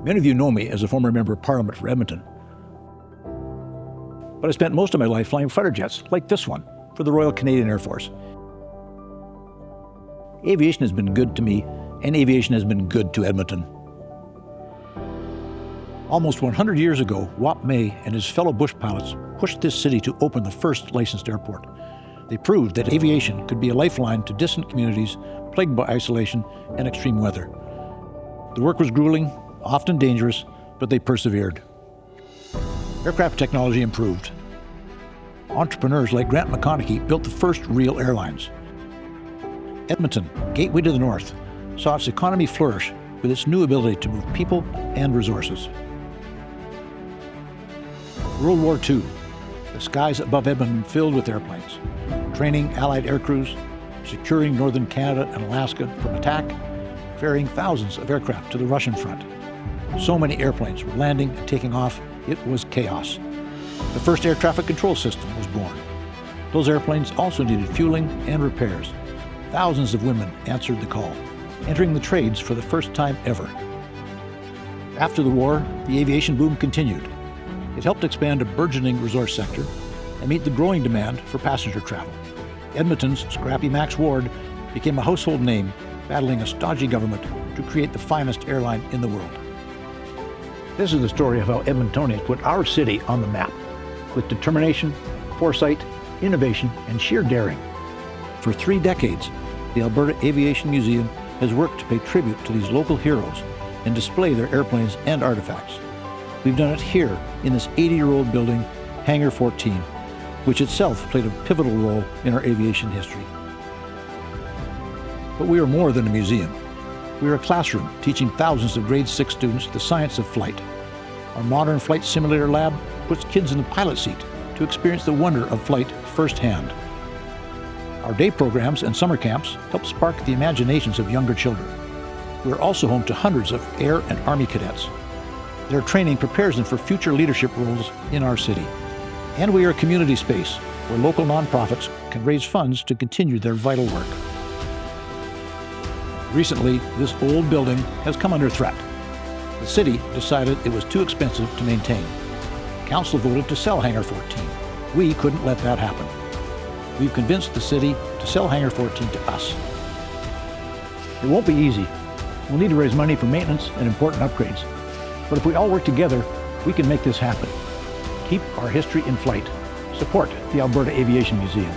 Many of you know me as a former member of Parliament for Edmonton. But I spent most of my life flying fighter jets, like this one, for the Royal Canadian Air Force. Aviation has been good to me, and aviation has been good to Edmonton. Almost 100 years ago, Wap May and his fellow bush pilots pushed this city to open the first licensed airport. They proved that aviation could be a lifeline to distant communities plagued by isolation and extreme weather. The work was grueling, often dangerous, but they persevered. Aircraft technology improved. Entrepreneurs like Grant McConaughey built the first real airlines. Edmonton, gateway to the north, saw its economy flourish with its new ability to move people and resources. World War II, the skies above Edmonton filled with airplanes, training Allied air crews, securing northern Canada and Alaska from attack, ferrying thousands of aircraft to the Russian front. So many airplanes were landing and taking off, it was chaos. The first air traffic control system was born. Those airplanes also needed fueling and repairs. Thousands of women answered the call, entering the trades for the first time ever. After the war, the aviation boom continued. It helped expand a burgeoning resource sector and meet the growing demand for passenger travel. Edmonton's scrappy Max Ward became a household name, battling a stodgy government to create the finest airline in the world. This is the story of how Edmontonians put our city on the map, with determination, foresight, innovation, and sheer daring. For 3 decades, the Alberta Aviation Museum has worked to pay tribute to these local heroes and display their airplanes and artifacts. We've done it here in this 80-year-old building, Hangar 14, which itself played a pivotal role in our aviation history. But we are more than a museum. We are a classroom teaching thousands of grade 6 students the science of flight. Our modern flight simulator lab puts kids in the pilot seat to experience the wonder of flight firsthand. Our day programs and summer camps help spark the imaginations of younger children. We are also home to hundreds of Air and Army cadets. Their training prepares them for future leadership roles in our city. And we are a community space where local nonprofits can raise funds to continue their vital work. Recently, this old building has come under threat. The city decided it was too expensive to maintain. Council voted to sell Hangar 14. We couldn't let that happen. We've convinced the city to sell Hangar 14 to us. It won't be easy. We'll need to raise money for maintenance and important upgrades. But if we all work together, we can make this happen. Keep our history in flight. Support the Alberta Aviation Museum.